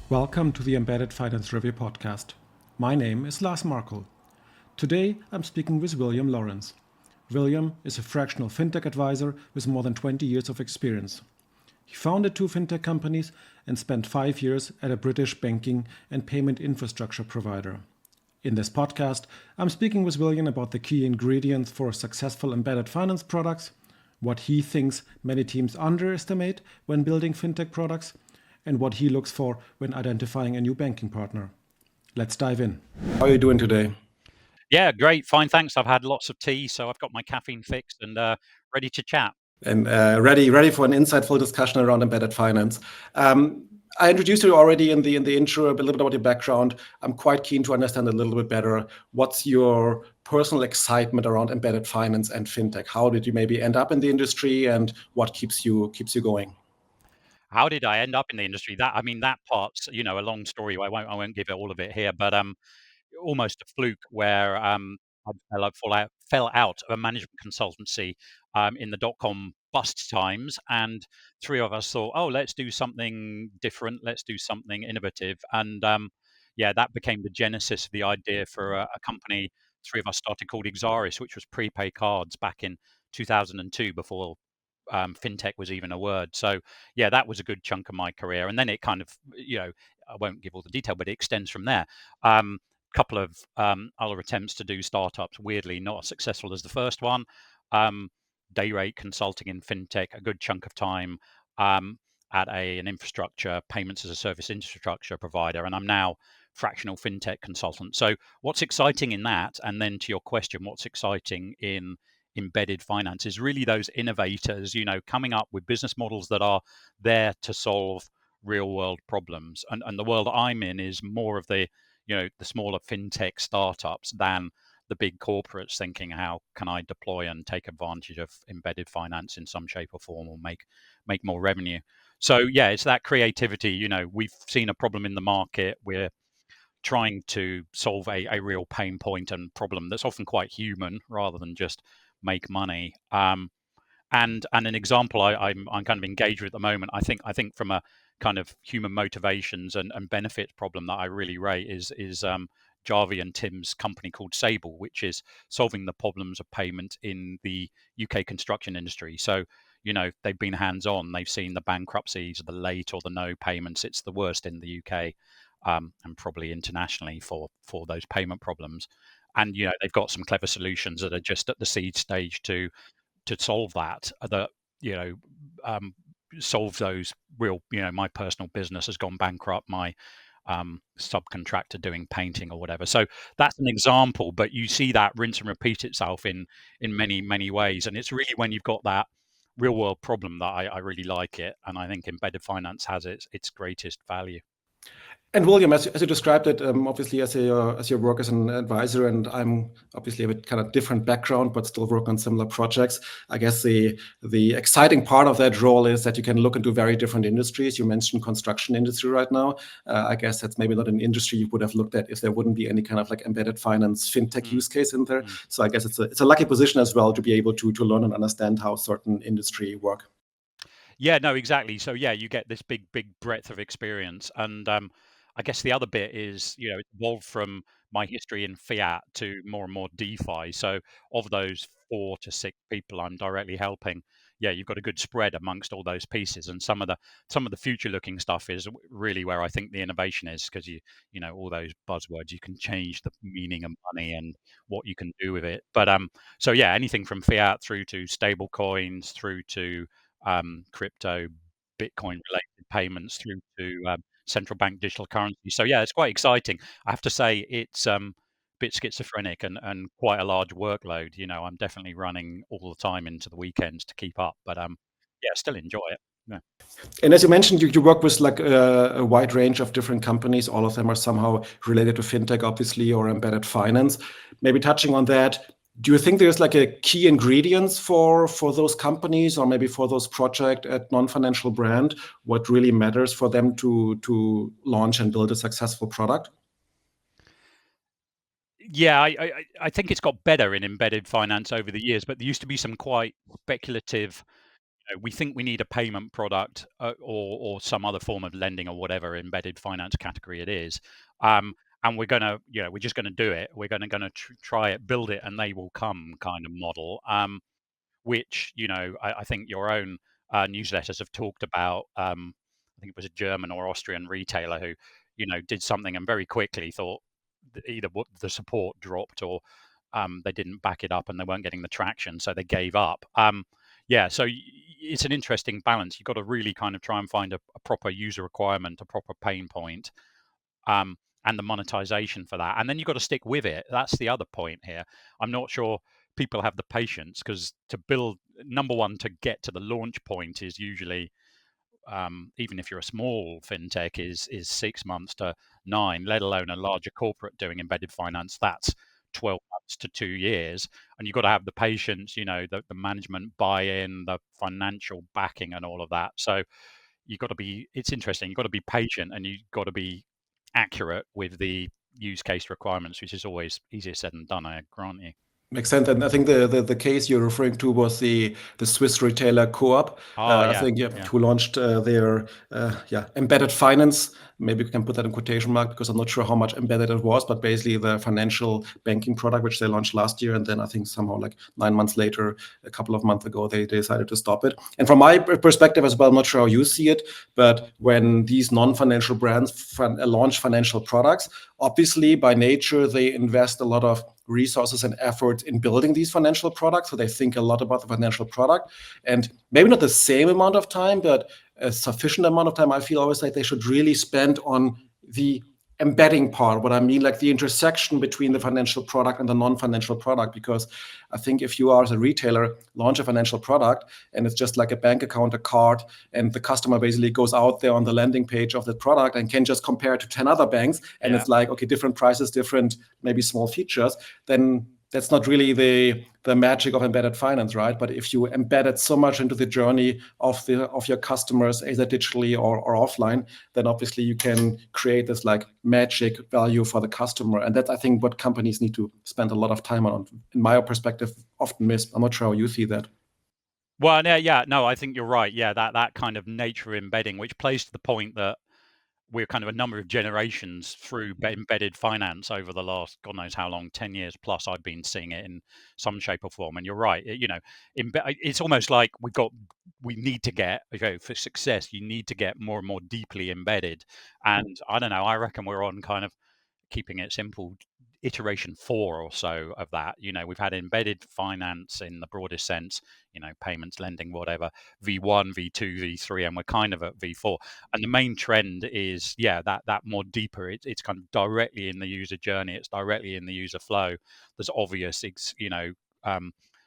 Welcome to the Embedded Finance Review podcast. My name is Lars Markel. Today I'm speaking with William Lorenz. William is a fractional fintech advisor with more than 20 years of experience. He founded two fintech companies and spent 5 years at a British banking and payment infrastructure provider. In this podcast, I'm speaking with William about the key ingredients for successful embedded finance products, what he thinks many teams underestimate when building fintech products, and what he looks for when identifying a new banking partner. Let's dive in. How are you doing today? Yeah, great. Fine, thanks. I've had lots of tea, so I've got my caffeine fixed and ready to chat. And ready for an insightful discussion around embedded finance. I introduced you already in the intro a little bit about your background. I'm quite keen to understand a little bit better. What's your personal excitement around embedded finance and fintech? How did you maybe end up in the industry, and what keeps you going? How did I end up in the industry? That part's a long story. I won't give it all of it here, but almost a fluke where fell out of a management consultancy in the dot-com bust times, and three of us thought, oh, let's do something different, let's do something innovative, and that became the genesis of the idea for a company three of us started called Exaris, which was prepay cards back in 2002 before fintech was even a word. So yeah, that was a good chunk of my career, and then it kind of, I won't give all the detail, but it extends from there. Couple of other attempts to do startups, weirdly not as successful as the first one. Day rate consulting in fintech, a good chunk of time at an infrastructure, payments as a service infrastructure provider, and I'm now fractional fintech consultant. So what's exciting in that, and then to your question, what's exciting in embedded finance is really those innovators, coming up with business models that are there to solve real world problems. And the world I'm in is more of the smaller fintech startups than the big corporates thinking, how can I deploy and take advantage of embedded finance in some shape or form or make more revenue. So yeah, it's that creativity. We've seen a problem in the market. We're trying to solve a real pain point and problem that's often quite human rather than just make money. And an example I'm kind of engaged with at the moment, I think from a kind of human motivations and benefits problem that I really rate is Jarvi and Tim's company called Sable, which is solving the problems of payment in the UK construction industry. So they've been hands-on. They've seen the bankruptcies, the late or the no payments. It's the worst in the UK, and probably internationally for those payment problems. And they've got some clever solutions that are just at the seed stage to solve that. That you know solve those real. My personal business has gone bankrupt. My subcontractor doing painting or whatever. So that's an example, but you see that rinse and repeat itself in many ways. And it's really when you've got that real world problem that I really like it, and I think embedded finance has its greatest value. And William, as you described it, obviously as your work as an advisor, and I'm obviously a bit kind of different background, but still work on similar projects. I guess the exciting part of that role is that you can look into very different industries. You mentioned construction industry right now. I guess that's maybe not an industry you would have looked at if there wouldn't be any kind of like embedded finance fintech use case in there. So I guess it's a lucky position as well to be able to learn and understand how certain industry work. Yeah, no, exactly. So yeah, you get this big breadth of experience, and I guess the other bit is, it's evolved from my history in fiat to more and more DeFi. So of those 4 to 6 people I'm directly helping, yeah, you've got a good spread amongst all those pieces, and some of the future looking stuff is really where I think the innovation is, because all those buzzwords, you can change the meaning of money and what you can do with it. But so yeah, anything from fiat through to stable coins through to crypto, Bitcoin related payments through to central bank digital currency. So yeah, it's quite exciting. I have to say it's a bit schizophrenic and quite a large workload. I'm definitely running all the time into the weekends to keep up, but yeah, still enjoy it. Yeah. And as you mentioned, you work with like a wide range of different companies. All of them are somehow related to fintech, obviously, or embedded finance. Maybe touching on that, do you think there's like a key ingredients for those companies, or maybe for those project at non-financial brand, what really matters for them to launch and build a successful product? Yeah, I think it's got better in embedded finance over the years, but there used to be some quite speculative we think we need a payment product or some other form of lending or whatever embedded finance category it is, and we're gonna, we're just gonna do it. We're gonna try it, build it, and they will come kind of model. Which I think your own newsletters have talked about. I think it was a German or Austrian retailer who did something and very quickly thought that either the support dropped or they didn't back it up and they weren't getting the traction, so they gave up. Yeah, so it's an interesting balance. You've got to really kind of try and find a proper user requirement, a proper pain point, and the monetization for that. And then you've got to stick with it. That's the other point here. I'm not sure people have the patience, because to build, number one, to get to the launch point is usually, even if you're a small fintech, is 6 months to 9, let alone a larger corporate doing embedded finance. That's 12 months to 2 years. And you've got to have the patience, the management buy-in, the financial backing and all of that. So you've got to be, it's interesting, you've got to be patient and you've got to be accurate with the use case requirements, which is always easier said than done, I grant you. Makes sense. And I think the case you're referring to was the Swiss retailer Coop. Oh, I yeah. think Yeah. who launched their embedded finance. Maybe we can put that in quotation mark, because I'm not sure how much embedded it was, but basically the financial banking product which they launched last year, and then I think somehow like 9 months later, a couple of months ago, they decided to stop it. And from my perspective as well, I'm not sure how you see it, but when these non-financial brands launch financial products, obviously by nature they invest a lot of resources and effort in building these financial products. So they think a lot about the financial product, and maybe not the same amount of time, but a sufficient amount of time, I feel always like they should really spend on the embedding part. What I mean, like the intersection between the financial product and the non-financial product, because I think if you are, as a retailer, launch a financial product and it's just like a bank account, a card, and the customer basically goes out there on the landing page of the product and can just compare it to 10 other banks, and it's like, okay, different prices, different maybe small features, then that's not really the magic of embedded finance, right? But if you embed it so much into the journey of your customers, either digitally or offline, then obviously you can create this like magic value for the customer. And that's, I think, what companies need to spend a lot of time on. In my perspective, often missed. I'm not sure how you see that. Well, yeah, no, I think you're right. Yeah, that kind of nature embedding, which plays to the point that we're kind of a number of generations through embedded finance over the last, God knows how long, 10 years plus, I've been seeing it in some shape or form. And you're right, it's almost like we need to get, for success, you need to get more and more deeply embedded. And I don't know, I reckon we're on kind of, keeping it simple, iteration 4 or so of that. We've had embedded finance in the broadest sense, payments, lending, whatever, V1, V2, V3, and we're kind of at V4. And the main trend is, that more deeper. It's kind of directly in the user journey. It's directly in the user flow. There's obvious,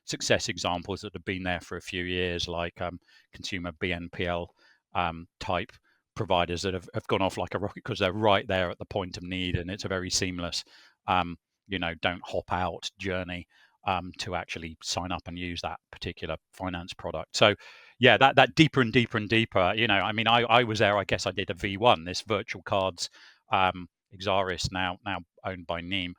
success examples that have been there for a few years, like consumer BNPL type providers that have gone off like a rocket, because they're right there at the point of need, and it's a very seamless, don't hop out journey to actually sign up and use that particular finance product. So that deeper and deeper and deeper, I mean, I was there, I guess I did a V1, this virtual cards, Exaris, now owned by Neem,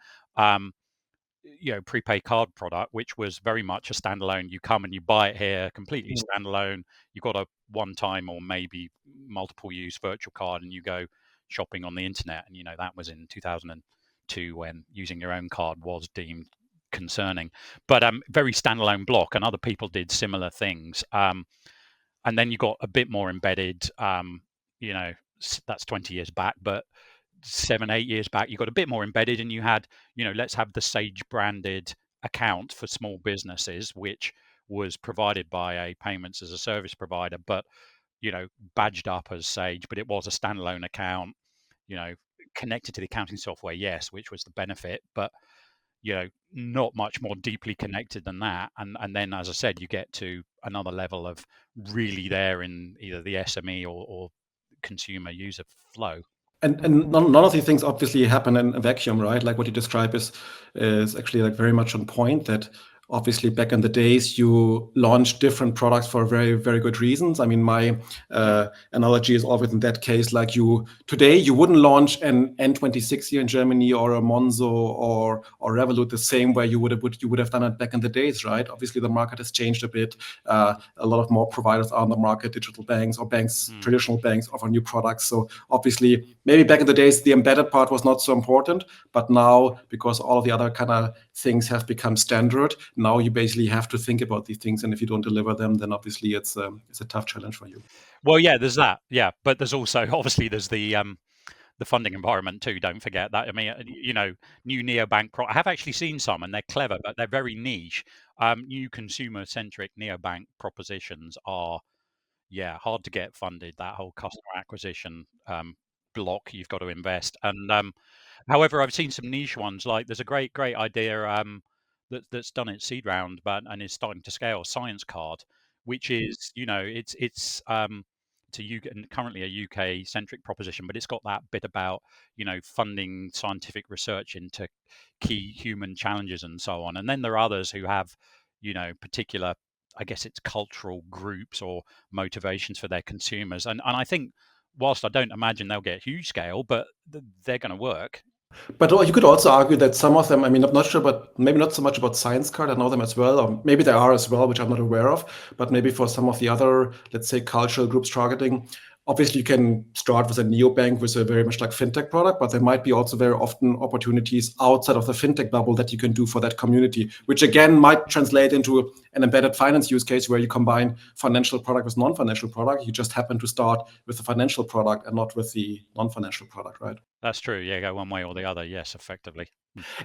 prepaid card product, which was very much a standalone. You come and you buy it here, completely standalone. You've got a one-time or maybe multiple use virtual card, and you go shopping on the internet. And that was in 2002, when using your own card was deemed concerning. But very standalone block, and other people did similar things. And then you got a bit more embedded. That's 20 years back, but 7-8 years back, you got a bit more embedded, and you had, let's have the Sage branded account for small businesses, which was provided by a payments as a service provider, but badged up as Sage, but it was a standalone account, connected to the accounting software, yes, which was the benefit, but not much more deeply connected than that. And then, as I said, you get to another level of really there in either the SME or consumer user flow. And none of these things obviously happen in a vacuum, right? Like what you describe is actually like very much on point, that obviously back in the days you launched different products for very, very good reasons. I mean, my analogy is always in that case, like today you wouldn't launch an N26 here in Germany or a Monzo or Revolut the same way you would have done it back in the days, right? Obviously the market has changed a bit. A lot of more providers are on the market, digital banks or banks, traditional banks offer new products. So obviously maybe back in the days the embedded part was not so important, but now because all of the other kind of things have become standard, now you basically have to think about these things, and if you don't deliver them, then obviously it's a tough challenge for you. Well, yeah, there's that. Yeah, but there's also obviously there's the funding environment too. Don't forget that. I mean, new neobank I have actually seen some, and they're clever, but they're very niche. New consumer-centric neobank propositions are, yeah, hard to get funded. That whole customer acquisition block you've got to invest. And however, I've seen some niche ones. Like there's a great idea that's done its seed round, and is starting to scale. Science Card, which is it's currently a UK centric proposition, but it's got that bit about funding scientific research into key human challenges and so on. And then there are others who have particular, I guess it's cultural groups or motivations for their consumers. And I think whilst I don't imagine they'll get huge scale, but they're going to work. But you could also argue that some of them, I mean, I'm not sure, but maybe not so much about Science Card. I know them as well, or maybe there are as well, which I'm not aware of. But maybe for some of the other, let's say, cultural groups targeting, obviously you can start with a neobank with a very much like fintech product, but there might be also very often opportunities outside of the fintech bubble that you can do for that community, which again might translate into an embedded finance use case where you combine financial product with non-financial product. You just happen to start with the financial product and not with the non-financial product, right? That's true. Yeah, go one way or the other. Yes, effectively.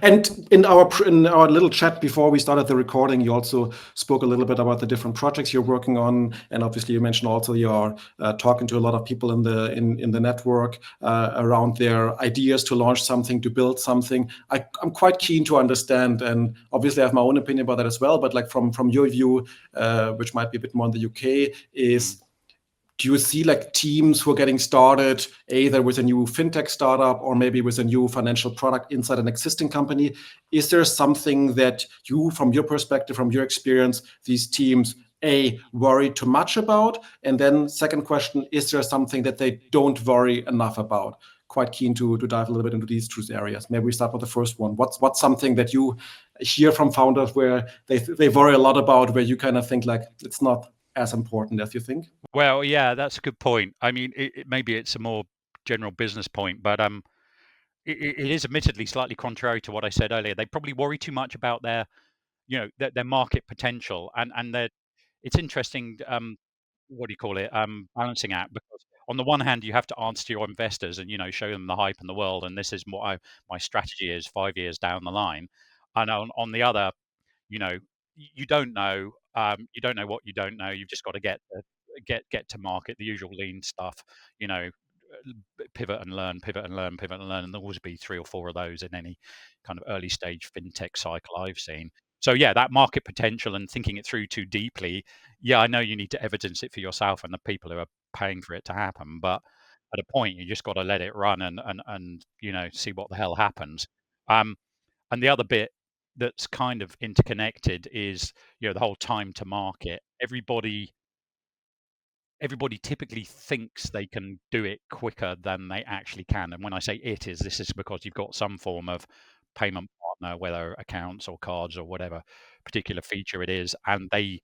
And in our little chat before we started the recording, you also spoke a little bit about the different projects you're working on, and obviously you mentioned also you're talking to a lot of people in the network around their ideas to launch something, to build something. I'm quite keen to understand, and obviously I have my own opinion about that as well. But like from your view, which might be a bit more in the UK, is do you see like teams who are getting started either with a new fintech startup or maybe with a new financial product inside an existing company? Is there something that you, from your perspective, from your experience, these teams worry too much about? And then second question, is there something that they don't worry enough about? Quite keen to dive a little bit into these two areas. Maybe we start with the first one. What's something that you hear from founders where they worry a lot about, where you kind of think like it's not as important as you think? Well, yeah, that's a good point. I mean, maybe it's a more general business point, but it is admittedly slightly contrary to what I said earlier. They probably worry too much about their market potential, and it's interesting. What do you call it? Balancing act, because on the one hand you have to answer to your investors and show them the hype in the world, and this is what my strategy is 5 years down the line, and on the other, you know, you don't know. You don't know what you don't know. You've just got to get to market, the usual lean stuff. Pivot and learn, pivot and learn, pivot and learn, and there'll always be 3 or 4 of those in any kind of early stage fintech cycle I've seen. So yeah, that market potential and thinking it through too deeply. Yeah, I know you need to evidence it for yourself and the people who are paying for it to happen, but at a point you just got to let it run and see what the hell happens. Um, and the other bit that's kind of interconnected is the whole time to market. Everybody typically thinks they can do it quicker than they actually can. And when I say this is because you've got some form of payment partner, whether accounts or cards or whatever particular feature it is, and they,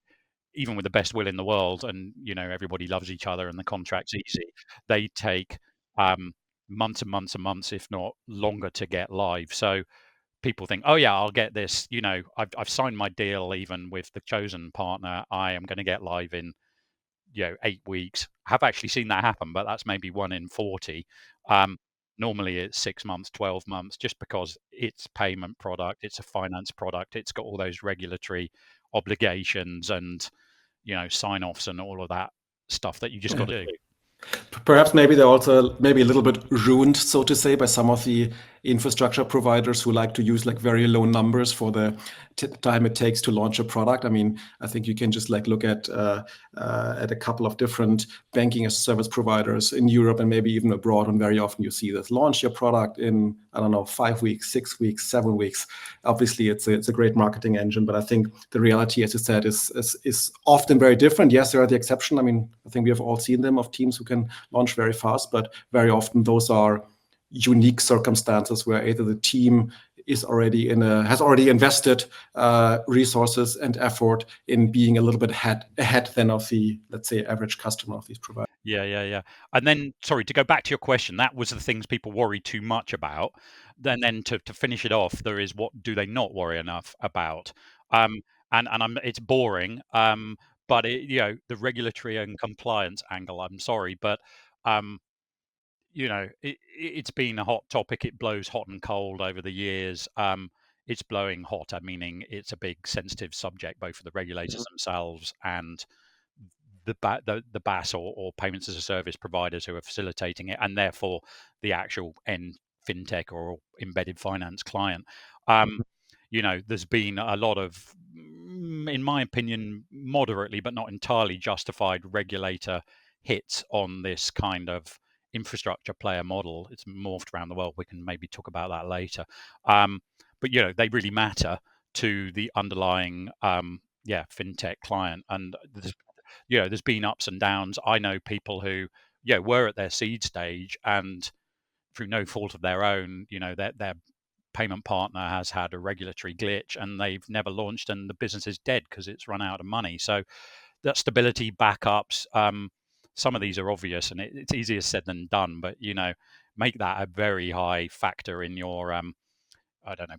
even with the best will in the world, and everybody loves each other and the contract's easy, they take months and months and months, if not longer, to get live. So people think, oh yeah, I'll get this. I've signed my deal even with the chosen partner. I am going to get live in 8 weeks. I have actually seen that happen, but that's maybe 1 in 40. Normally it's 6 months, 12 months, just because it's payment product, it's a finance product, it's got all those regulatory obligations and sign-offs and all of that stuff that you just got to do. Perhaps maybe they're also maybe a little bit ruined, so to say, by some of the infrastructure providers who like to use like very low numbers for the time it takes to launch a product. I mean, I think you can just like look at a couple of different banking as a service providers in Europe and maybe even abroad, and very often you see this: launch your product in, I don't know, 5 weeks, 6 weeks, 7 weeks. Obviously, it's a great marketing engine, but I think the reality, as you said, is often very different. Yes, there are the exception. I mean, I think we have all seen them, of teams who can launch very fast, but very often those are unique circumstances where either the team has already invested resources and effort in being a little bit ahead than of the, let's say, average customer of these providers. Yeah. And then, sorry, to go back to your question, that was the things people worry too much about. Then to finish it off, there is what do they not worry enough about? It's boring, but the regulatory and compliance angle, I'm sorry, but it's been a hot topic. It blows hot and cold over the years. It's blowing hot, meaning it's a big sensitive subject, both for the regulators themselves and the BaaS or payments as a service providers who are facilitating it, and therefore the actual end fintech or embedded finance client. There's been a lot of, in my opinion, moderately but not entirely justified regulator hits on this kind of infrastructure player model. It's morphed around the world. We can maybe talk about that later. But they really matter to the underlying fintech client, and there's been ups and downs. I know people who were at their seed stage, and through no fault of their own, their payment partner has had a regulatory glitch and they've never launched, and the business is dead because it's run out of money. So that stability, backups, some of these are obvious, and it's easier said than done, but make that a very high factor in your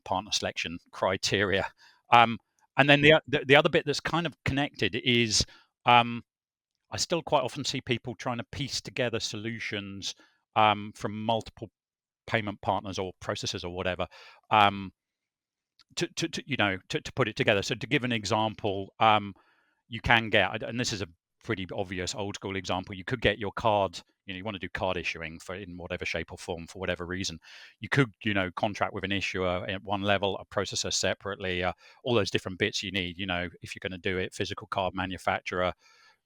partner selection criteria. And then the other bit that's kind of connected is I still quite often see people trying to piece together solutions from multiple payment partners or processors or whatever to put it together. So to give an example, you can get, and this is a pretty obvious old school example, you could get your card, you want to do card issuing for in whatever shape or form for whatever reason. You could, contract with an issuer at one level, a processor separately, all those different bits you need, if you're going to do it, physical card manufacturer,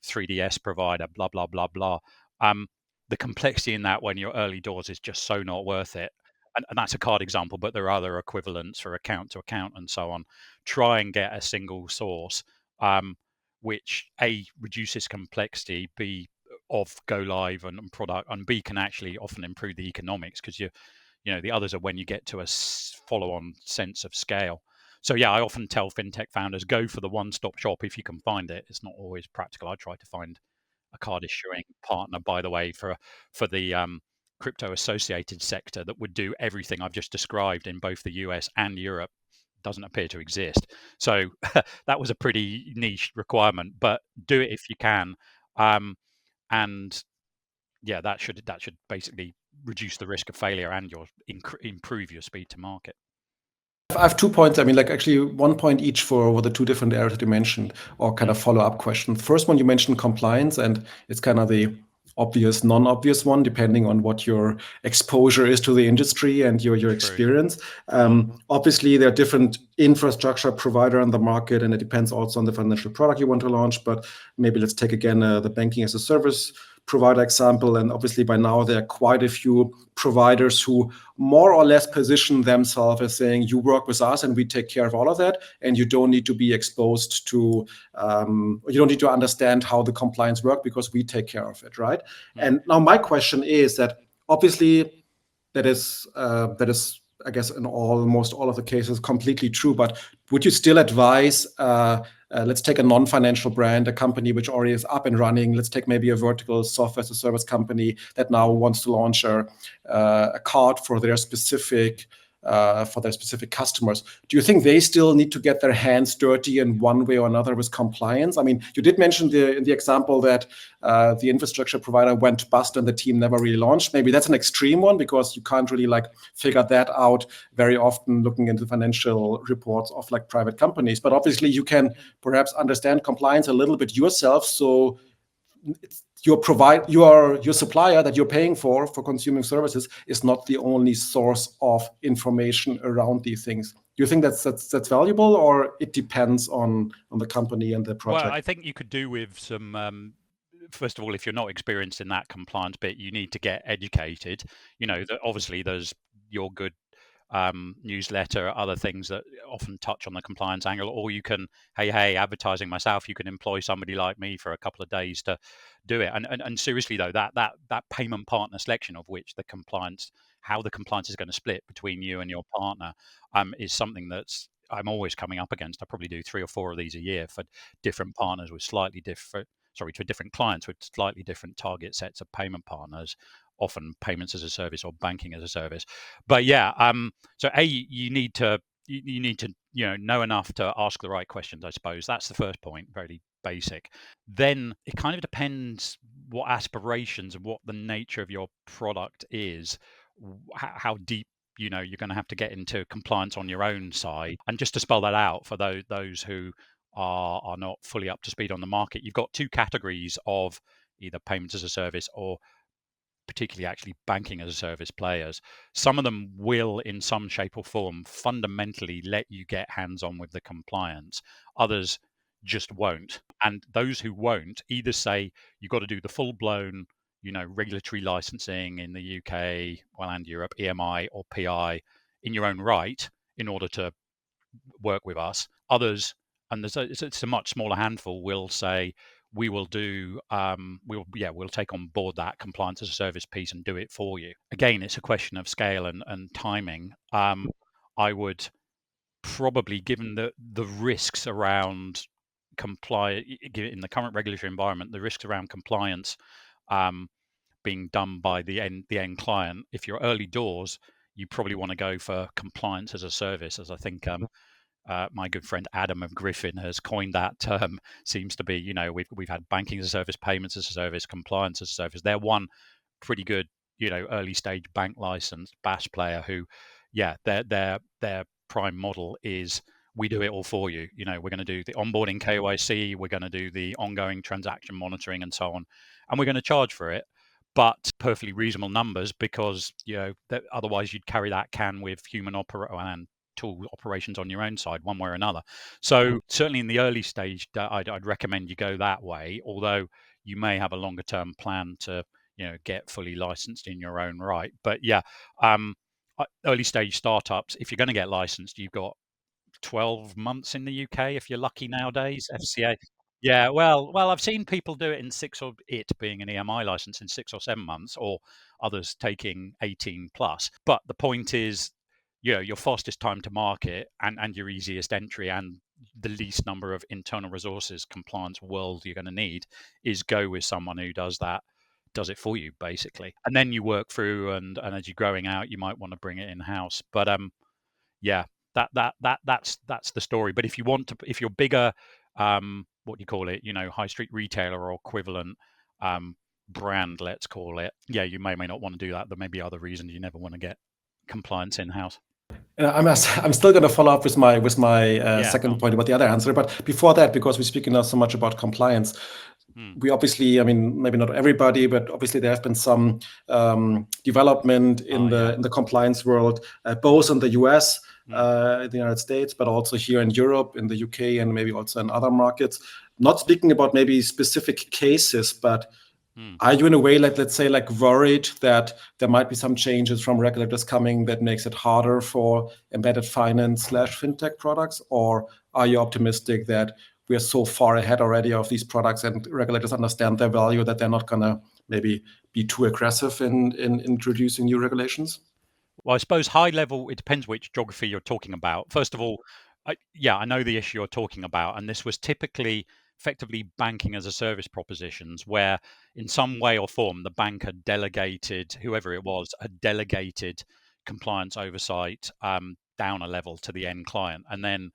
3DS provider, blah, blah, blah, blah. The complexity in that when you're early doors is just so not worth it. And that's a card example, but there are other equivalents for account to account and so on. Try and get a single source, which A, reduces complexity, B, of go live and product, and B, can actually often improve the economics, because the others are when you get to a follow-on sense of scale. So I often tell fintech founders, go for the one-stop shop if you can find it. It's not always practical. I try to find a card issuing partner, by the way, for the crypto associated sector that would do everything I've just described in both the US and Europe. Doesn't appear to exist. So that was a pretty niche requirement, but do it if you can. And that should basically reduce the risk of failure and improve your speed to market. I have 2 points. I mean, like actually 1 point each for the two different areas that you mentioned, or kind of follow-up questions. First one, you mentioned compliance, and it's kind of the obvious, non-obvious one, depending on what your exposure is to the industry and your experience. Obviously, there are different infrastructure provider on the market, and it depends also on the financial product you want to launch. But maybe let's take again the banking as a service provider example. And obviously by now there are quite a few providers who more or less position themselves as saying, you work with us and we take care of all of that, and you don't need to be exposed to, you don't need to understand how the compliance work because we take care of it, right? And now my question is that obviously that is I guess in almost all of the cases completely true, but would you still advise, let's take a non-financial brand, a company which already is up and running, let's take maybe a vertical software as a service company that now wants to launch a card for their specific customers. Do you think they still need to get their hands dirty in one way or another with compliance? I mean, you did mention in the example that the infrastructure provider went bust and the team never really launched. Maybe that's an extreme one because you can't really figure that out very often looking into financial reports of private companies. But obviously you can perhaps understand compliance a little bit yourself. So your supplier that you're paying for consuming services is not the only source of information around these things. Do you think that's valuable, or it depends on the company and the project? Well, I think you could do with some. First of all, if you're not experienced in that compliance bit, you need to get educated. Obviously there's your good newsletter, other things that often touch on the compliance angle, or you can, hey, advertising myself, you can employ somebody like me for a couple of days to do it. And seriously though, that payment partner selection of which how the compliance is going to split between you and your partner, is something that's I'm always coming up against. I probably do 3 or 4 of these a year for different partners with slightly different, sorry, to different clients with slightly different target sets of payment partners, often payments as a service or banking as a service. But yeah, so you need to know enough to ask the right questions. I suppose that's the first point, very basic. Then it kind of depends what aspirations and what the nature of your product is, how deep you're going to have to get into compliance on your own side. And just to spell that out for those who are not fully up to speed on the market, you've got 2 categories of either payments as a service or particularly actually banking as a service players. Some of them will, in some shape or form, fundamentally let you get hands-on with the compliance. Others just won't. And those who won't either say you've got to do the full-blown, regulatory licensing in the UK, well, and Europe, EMI or PI in your own right in order to work with us. Others, and it's a much smaller handful, will say we will do we'll take on board that compliance as a service piece and do it for you. Again, it's a question of scale and timing. I would probably, given the risks around in the current regulatory environment, the risks around compliance being done by the end client, if you're early doors, you probably want to go for compliance as a service, as I think my good friend Adam of Griffin has coined that term. Seems to be, we've had banking as a service, payments as a service, compliance as a service. They're one pretty good, early stage bank licensed BaaS player who, their prime model is we do it all for you. We're going to do the onboarding KYC, we're going to do the ongoing transaction monitoring and so on, and we're going to charge for it, but perfectly reasonable numbers, because that otherwise you'd carry that can with human and tool operations on your own side, one way or another. So certainly in the early stage, I'd recommend you go that way, although you may have a longer term plan to get fully licensed in your own right. But early stage startups, if you're going to get licensed, you've got 12 months in the UK if you're lucky nowadays. FCA. Yeah, well, I've seen people do it in being an EMI license in 6 or 7 months, or others taking 18 plus. But the point is, your fastest time to market and your easiest entry and the least number of internal resources compliance world you're going to need is go with someone who does it for you, basically. And then you work through, and as you're growing out, you might want to bring it in house. But yeah, that's the story. But if you're bigger, what do you call it, high street retailer or equivalent brand, let's call it, you may not want to do that. There may be other reasons you never want to get compliance in house. I'm still going to follow up with my second point about the other answer. But before that, because we're speaking now so much about compliance, we obviously, maybe not everybody, but obviously there have been some development in the compliance world, both in the US, the United States, but also here in Europe, in the UK, and maybe also in other markets. Not speaking about maybe specific cases, but are you in a way, let's say, worried that there might be some changes from regulators coming that makes it harder for embedded finance / fintech products? Or are you optimistic that we are so far ahead already of these products and regulators understand their value that they're not going to maybe be too aggressive in introducing new regulations? Well, I suppose high level, it depends which geography you're talking about. First of all, I know the issue you're talking about, and this was typically effectively banking as a service propositions where in some way or form the bank had delegated, whoever it was, had delegated compliance oversight down a level to the end client. And then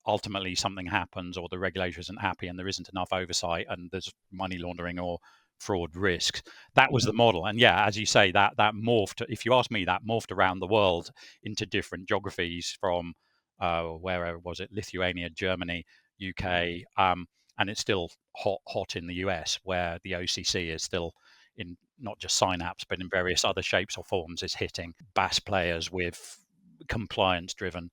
ultimately something happens or the regulator isn't happy and there isn't enough oversight and there's money laundering or fraud risks. That was the model. And as you say, that morphed, if you ask me, that morphed around the world into different geographies from where was it, Lithuania, Germany, UK, and it's still hot in the US, where the OCC is still in not just sign-apps, but in various other shapes or forms, is hitting BaaS players with compliance-driven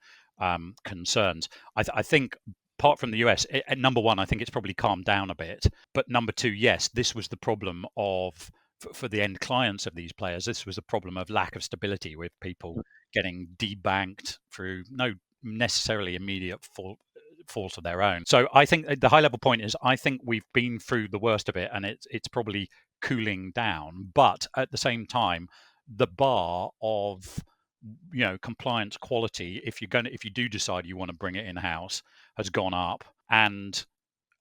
concerns. I think, apart from the US, number one, I think it's probably calmed down a bit. But number two, yes, this was the problem of for the end clients of these players. This was a problem of lack of stability, with people getting debanked through no necessarily immediate fault of their own. So I think the high level point is, I think we've been through the worst of it, and it's probably cooling down. But at the same time, the bar of compliance quality, if you do decide you want to bring it in house, has gone up. And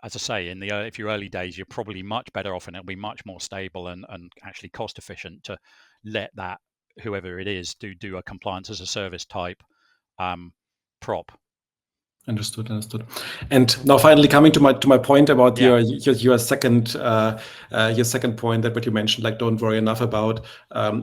as I say, if you're early days, you're probably much better off, and it'll be much more stable and actually cost efficient to let that, whoever it is, do a compliance as a service type prop. Understood. And now, finally, coming to my point about your second point, that what you mentioned, like, don't worry enough about,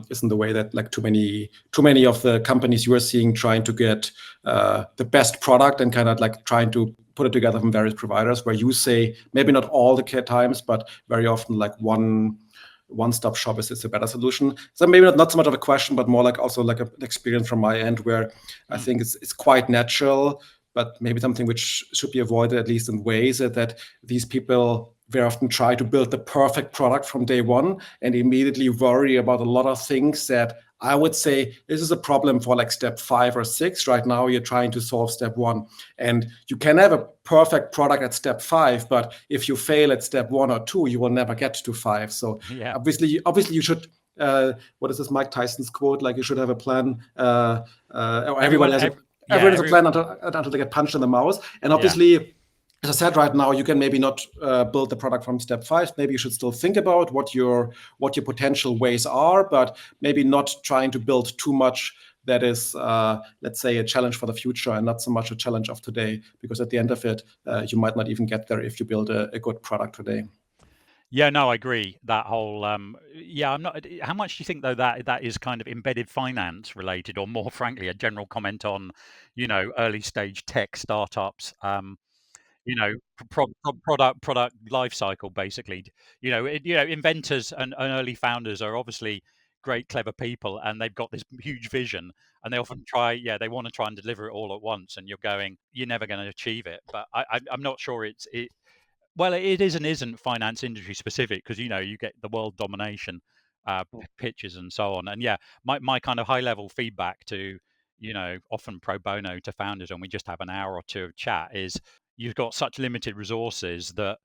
is in the way that, like, too many of the companies you are seeing trying to get the best product and kind of like trying to put it together from various providers, where you say maybe not all the times, but very often, like, one-stop shop is a better solution. So maybe not so much of a question, but more like also like an experience from my end, where I think it's quite natural, but maybe something which should be avoided, at least in ways, that these people very often try to build the perfect product from day one and immediately worry about a lot of things that I would say this is a problem for like step 5 or 6. Right now, you're trying to solve step 1. And you can have a perfect product at step 5, but if you fail at step 1 or 2, you will never get to 5. So obviously you should, what is this Mike Tyson's quote? Like, you should have a plan. Everyone has a plan until they get punched in the mouth. And obviously, as I said, right now, you can maybe not build the product from step 5. Maybe you should still think about what your potential ways are, but maybe not trying to build too much that is, let's say, a challenge for the future and not so much a challenge of today. Because at the end of it, you might not even get there if you build a good product today. Yeah, no, I agree. That whole, I'm not. How much do you think, though, that is kind of embedded finance related, or more frankly, a general comment on, early stage tech startups? Product life cycle, basically. Inventors and early founders are obviously great, clever people, and they've got this huge vision, and they often they want to try and deliver it all at once, and you're never going to achieve it. But I'm not sure well, it is and isn't finance industry specific, because you get the world domination pitches and so on. And my kind of high level feedback to often pro bono to founders, when we just have an hour or two of chat, is you've got such limited resources that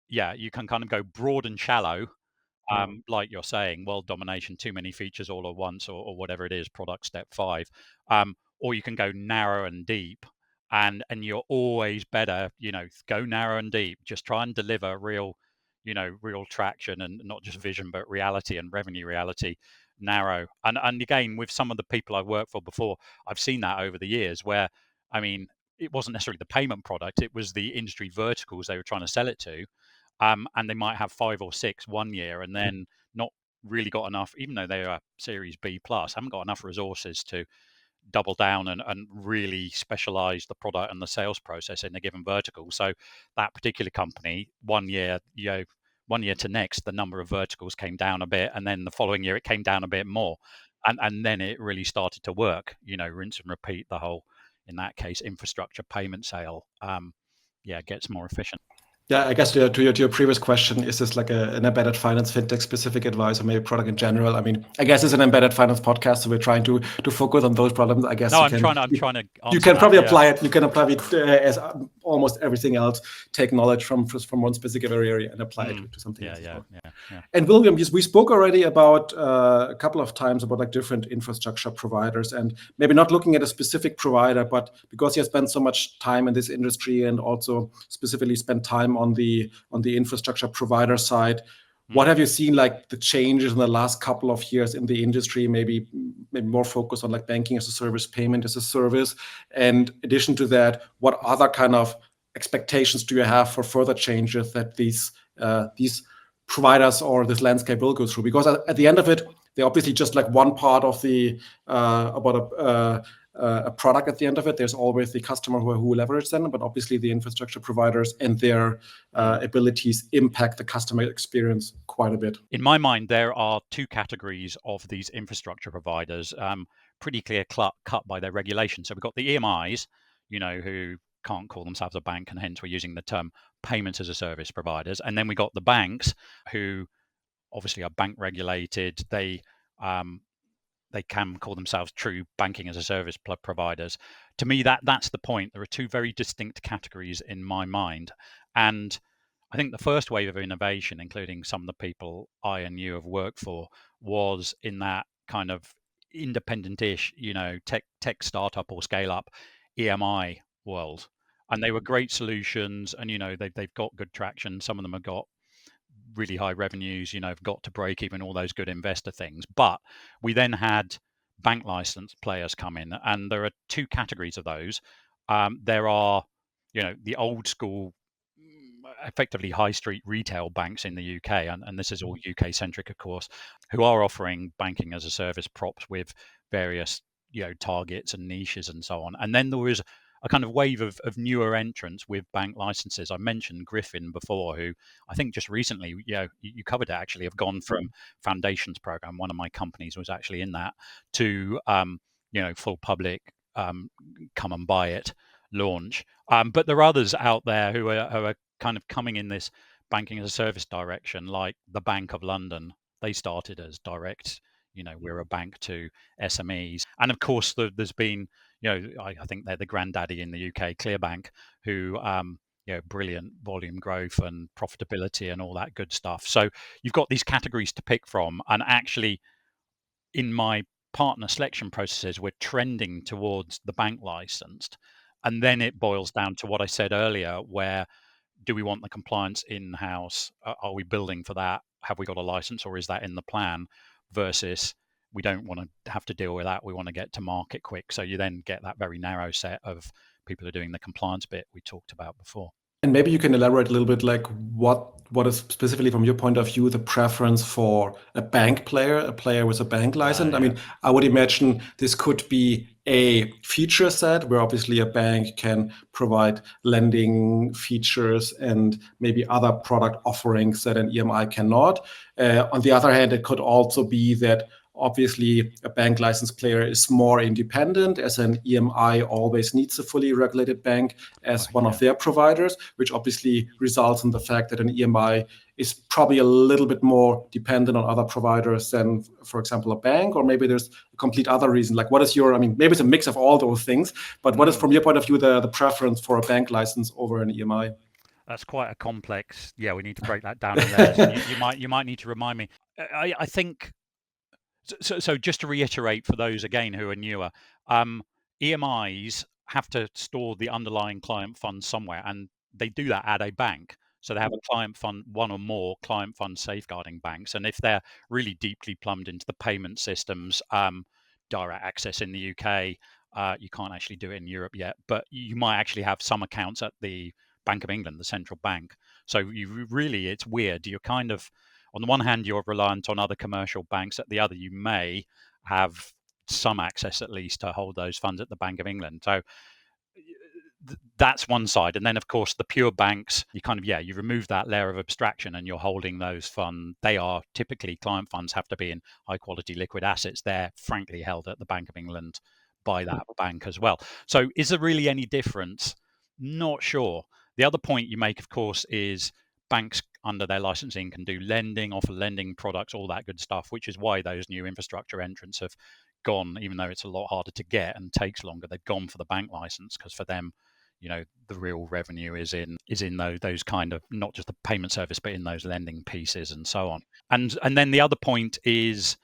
you can kind of go broad and shallow, like you're saying, world domination, too many features all at once, or whatever it is, product step 5, or you can go narrow and deep. And you're always better, go narrow and deep. Just try and deliver real traction, and not just vision, but reality and revenue reality. Narrow. And again, with some of the people I've worked for before, I've seen that over the years, where, I mean, it wasn't necessarily the payment product, it was the industry verticals they were trying to sell it to. And they might have 5 or 6 one year, and then not really got enough, even though they are Series B plus, haven't got enough resources to double down and really specialize the product and the sales process in a given vertical. So that particular company, 1 year, 1 year to next, the number of verticals came down a bit, and then the following year it came down a bit more, and then it really started to work. Rinse and repeat the whole, in that case, infrastructure payment sale. Gets more efficient. Yeah, I guess to your previous question, is this like an embedded finance fintech specific advice, or maybe product in general? I mean, I guess it's an embedded finance podcast, so we're trying to focus on those problems. I guess I'm trying to. You can probably apply it. You can apply it as almost everything else. Take knowledge from one specific area and apply it to something else. Yeah. And William, we spoke already about a couple of times about like different infrastructure providers, and maybe not looking at a specific provider, but because you have spent so much time in this industry and also specifically spent time on the infrastructure provider side, what have you seen like the changes in the last couple of years in the industry? Maybe more focus on like banking as a service, payment as a service, and in addition to that, what other kind of expectations do you have for further changes that these providers or this landscape will go through? Because at the end of it, they're obviously just like one part of the a product at the end of it. There's always the customer who leverages them, but obviously the infrastructure providers and their abilities impact the customer experience quite a bit. In my mind, there are two categories of these infrastructure providers, pretty clear cut by their regulation. So we've got the EMIs, who can't call themselves a bank, and hence we're using the term payments as a service providers. And then we got the banks, who obviously are bank regulated. They can call themselves true banking as a service providers. To me, that's the point. There are two very distinct categories in my mind, and I think the first wave of innovation, including some of the people I and you have worked for, was in that kind of independent-ish, tech startup or scale-up EMI world, and they were great solutions, and they've got good traction. Some of them have got really high revenues, have got to break even, all those good investor things. But we then had bank license players come in, and there are two categories of those. There are, the old school, effectively high street retail banks in the UK, and this is all UK centric, of course, who are offering banking as a service props with various targets and niches and so on. And then there was a kind of wave of newer entrants with bank licenses. I mentioned Griffin before, who I think just recently, you covered it actually, have gone from Foundations program. One of my companies was actually in that, to full public, come and buy it launch. But there are others out there who are kind of coming in this banking as a service direction, like the Bank of London. They started as direct, we're a bank to SMEs. And of course, there's been, I think they're the granddaddy in the UK, Clearbank, who, brilliant volume growth and profitability and all that good stuff. So you've got these categories to pick from. And actually, in my partner selection processes, we're trending towards the bank licensed. And then it boils down to what I said earlier, where do we want the compliance in-house? Are we building for that? Have we got a license, or is that in the plan? Versus, we don't want to have to deal with that. We want to get to market quick. So you then get that very narrow set of people who are doing the compliance bit we talked about before. And maybe you can elaborate a little bit, like what is specifically from your point of view the preference for a bank player, a player with a bank license? I mean, I would imagine this could be a feature set where obviously a bank can provide lending features and maybe other product offerings that an EMI cannot. On the other hand, it could also be that obviously a bank license player is more independent, as an EMI always needs a fully regulated bank as one of their providers, which obviously results in the fact that an EMI is probably a little bit more dependent on other providers than, for example, a bank. Or maybe there's a complete other reason. Like, what is maybe it's a mix of all those things, but what is, from your point of view, the preference for a bank license over an EMI? That's quite a complex. Yeah, we need to break that down in there. So you might need to remind me. I think so. Just to reiterate for those again who are newer, EMIs have to store the underlying client funds somewhere, and they do that at a bank. So they have a client fund, one or more client fund safeguarding banks, and if they're really deeply plumbed into the payment systems, direct access in the UK, you can't actually do it in Europe yet, but you might actually have some accounts at the Bank of England, the central bank. So it's weird. You're kind of, on the one hand, you're reliant on other commercial banks. At the other, you may have some access at least to hold those funds at the Bank of England. So that's one side. And then, of course, the pure banks, you remove that layer of abstraction and you're holding those funds. They are typically, client funds have to be in high quality liquid assets. They're frankly held at the Bank of England by that bank as well. So is there really any difference? Not sure. The other point you make, of course, is banks under their licensing can do lending, offer lending products, all that good stuff, which is why those new infrastructure entrants have gone, even though it's a lot harder to get and takes longer, they've gone for the bank license, because for them, the real revenue is in those kind of, not just the payment service, but in those lending pieces and so on. And then the other point is,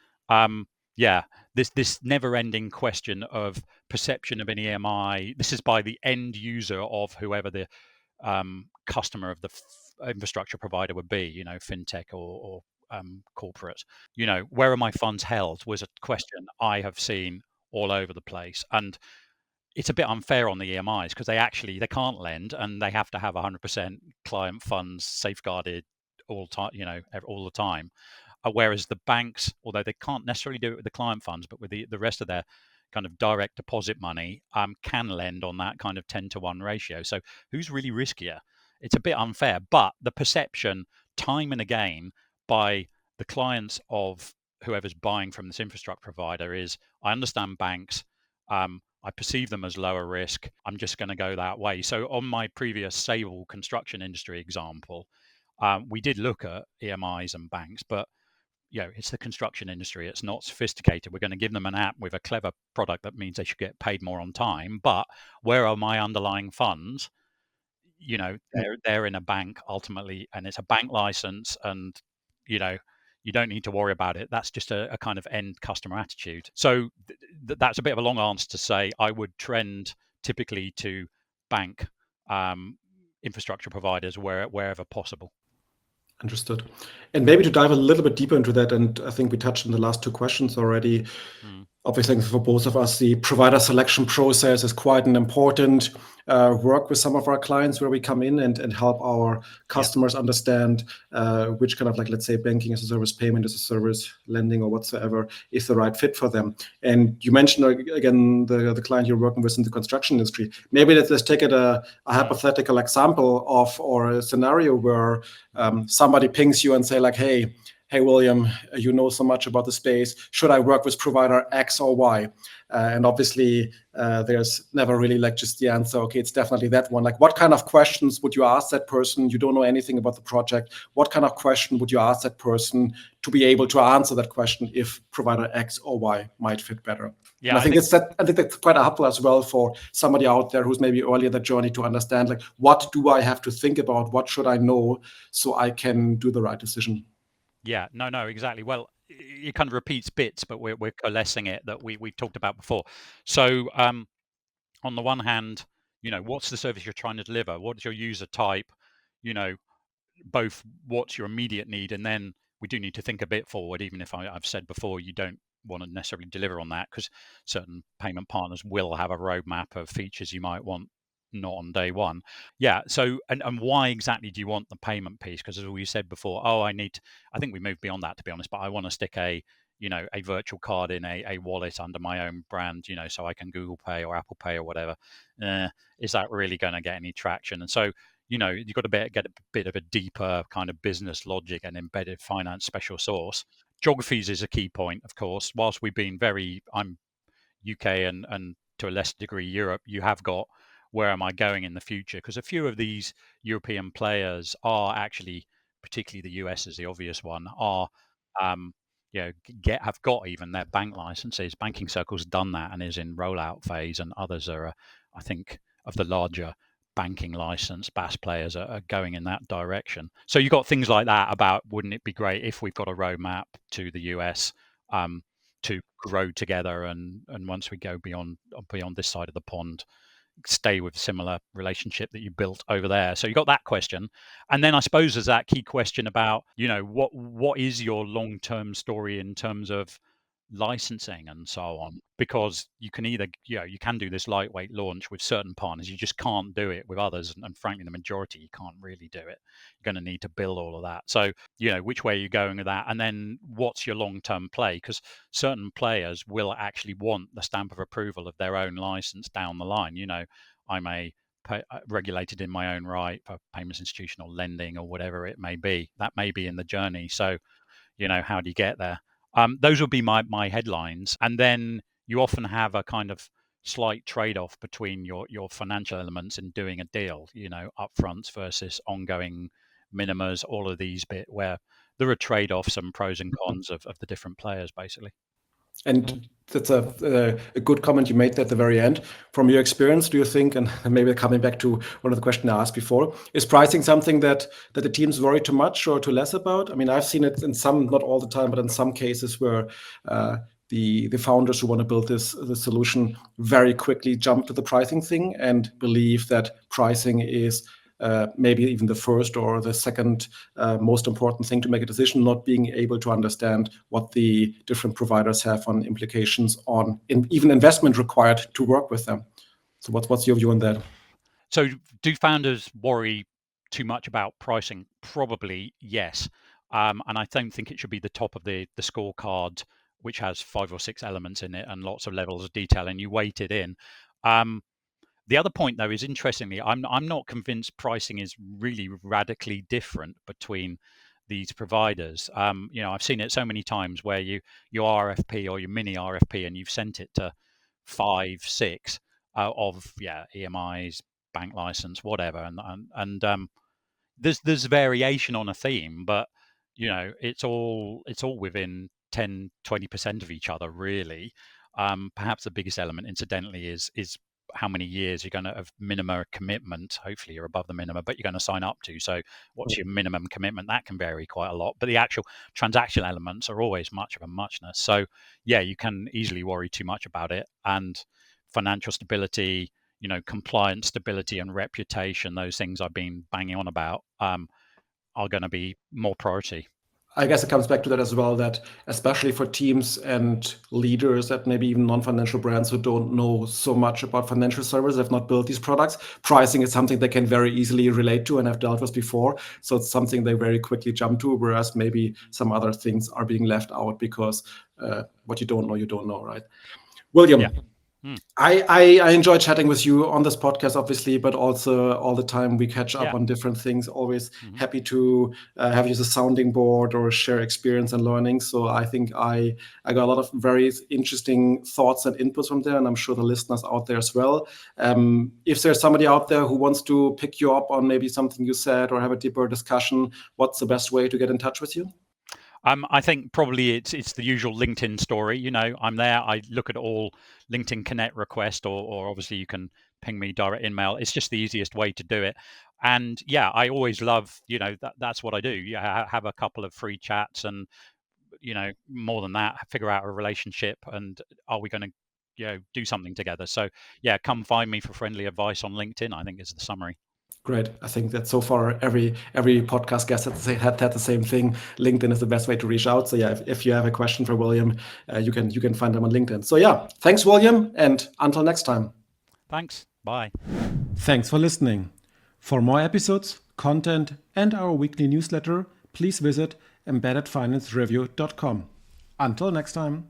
this never-ending question of perception of an EMI. This is by the end user of whoever the customer of the infrastructure provider would be, fintech or corporate. Where are my funds held was a question I have seen all over the place. And it's a bit unfair on the EMIs, because they can't lend, and they have to have 100% client funds safeguarded all the time. Whereas the banks, although they can't necessarily do it with the client funds, but with the rest of their kind of direct deposit money can lend on that kind of 10-to-1 ratio. So who's really riskier? It's a bit unfair, but the perception time and again by the clients of whoever's buying from this infrastructure provider is, I understand banks, I perceive them as lower risk, I'm just going to go that way. So on my previous Sable construction industry example, we did look at EMIs and banks, but it's the construction industry. It's not sophisticated. We're going to give them an app with a clever product that means they should get paid more on time. But where are my underlying funds? They're in a bank ultimately, and it's a bank license, and you know, you don't need to worry about it. That's just a kind of end customer attitude. So that's a bit of a long answer to say I would trend typically to bank infrastructure providers wherever possible. Understood. And maybe to dive a little bit deeper into that, and I think we touched on the last two questions already. Obviously, for both of us, the provider selection process is quite an important work with some of our clients where we come in and help our customers understand which kind of, like, let's say, banking as a service, payment as a service, lending or whatsoever is the right fit for them. And you mentioned, again, the client you're working with in the construction industry. Maybe let's take it a hypothetical example of, or a scenario where somebody pings you and say, like, hey, William, you know so much about the space. Should I work with provider X or Y? And obviously, there's never really like just the answer, okay, it's definitely that one. Like, what kind of questions would you ask that person? You don't know anything about the project. What kind of question would you ask that person to be able to answer that question if provider X or Y might fit better? Yeah, and I think that's quite helpful as well for somebody out there who's maybe early in the journey to understand, like, what do I have to think about? What should I know so I can do the right decision? Yeah, no, exactly. Well, it kind of repeats bits, but we're coalescing it that we've talked about before. So on the one hand, what's the service you're trying to deliver? What's your user type? Both what's your immediate need, and then we do need to think a bit forward, even if I've said before you don't want to necessarily deliver on that, because certain payment partners will have a roadmap of features you might want not on day one. Yeah. So, and why exactly do you want the payment piece? Because as we said before, I think we moved beyond that, to be honest, but I want to stick a virtual card in a wallet under my own brand, so I can Google Pay or Apple Pay or whatever. Is that really going to get any traction? And so, you've got to get a bit of a deeper kind of business logic and embedded finance special sauce. Geographies is a key point, of course. Whilst I'm UK and to a lesser degree Europe, you have got where am I going in the future? Because a few of these European players are actually, particularly the US is the obvious one, are um, have got even their bank licenses. Banking Circle's done that and is in rollout phase, and others are, I think, of the larger banking license BaaS players are going in that direction. So you've got things like that about, wouldn't it be great if we've got a roadmap to the US to grow together, and once we go beyond this side of the pond, stay with similar relationship that you built over there. So you got that question, and then I suppose there's that key question about what is your long-term story in terms of licensing and so on, because you can either you can do this lightweight launch with certain partners, you just can't do it with others, and frankly the majority you can't really do it. You're going to need to build all of that. So which way are you going with that, and then what's your long-term play? Because certain players will actually want the stamp of approval of their own license down the line. I'm regulated in my own right for payments institution or lending or whatever it may be. That may be in the journey. So how do you get there? Those would be my headlines. And then you often have a kind of slight trade-off between your financial elements in doing a deal, upfronts versus ongoing minimas, all of these bit where there are trade-offs and pros and cons of the different players, basically. And that's a good comment you made at the very end. From your experience, do you think, and maybe coming back to one of the questions I asked before, is pricing something that the teams worry too much or too less about? I mean, I've seen it in some, not all the time, but in some cases where the founders who want to build this solution very quickly jump to the pricing thing and believe that pricing is maybe even the first or the second most important thing to make a decision, not being able to understand what the different providers have on implications on even investment required to work with them. So what's your view on that? So do founders worry too much about pricing? Probably yes. And I don't think it should be the top of the scorecard which has 5 or 6 elements in it and lots of levels of detail, and you weight it in. The other point, though, is interestingly, I'm not convinced pricing is really radically different between these providers. I've seen it so many times where your RFP or your mini RFP, and you've sent it to 5, 6 of EMIs, bank license, whatever, and there's variation on a theme, but it's all within 10-20% of each other, really. Perhaps the biggest element, incidentally, is how many years you're going to have minimum commitment. Hopefully you're above the minimum, but you're going to sign up to. So what's your minimum commitment? That can vary quite a lot, but the actual transactional elements are always much of a muchness. So yeah, you can easily worry too much about it. And financial stability, compliance stability and reputation, those things I've been banging on about, are going to be more priority. I guess it comes back to that as well, that especially for teams and leaders that maybe even non-financial brands who don't know so much about financial services, have not built these products, pricing is something they can very easily relate to and have dealt with before. So it's something they very quickly jump to, whereas maybe some other things are being left out because what you don't know, right? William, Yeah. I enjoy chatting with you on this podcast, obviously, but also all the time we catch up on different things. Always happy to have you as a sounding board or share experience and learning. So I think I got a lot of very interesting thoughts and inputs from there, and I'm sure the listeners out there as well. If there's somebody out there who wants to pick you up on maybe something you said or have a deeper discussion, what's the best way to get in touch with you? I think probably it's the usual LinkedIn story. I'm there. I look at all LinkedIn Connect requests, or obviously you can ping me direct email. It's just the easiest way to do it. And yeah, I always love, that's what I do. Have a couple of free chats, and more than that, figure out a relationship, and are we going to do something together? So yeah, come find me for friendly advice on LinkedIn, I think, is the summary. Great. I think that so far every podcast guest had the same thing. LinkedIn is the best way to reach out. So yeah, if you have a question for William, you can find them on LinkedIn. So yeah, thanks, William, and until next time. Thanks. Bye. Thanks for listening. For more episodes, content, and our weekly newsletter, please visit embeddedfinancereview.com. Until next time.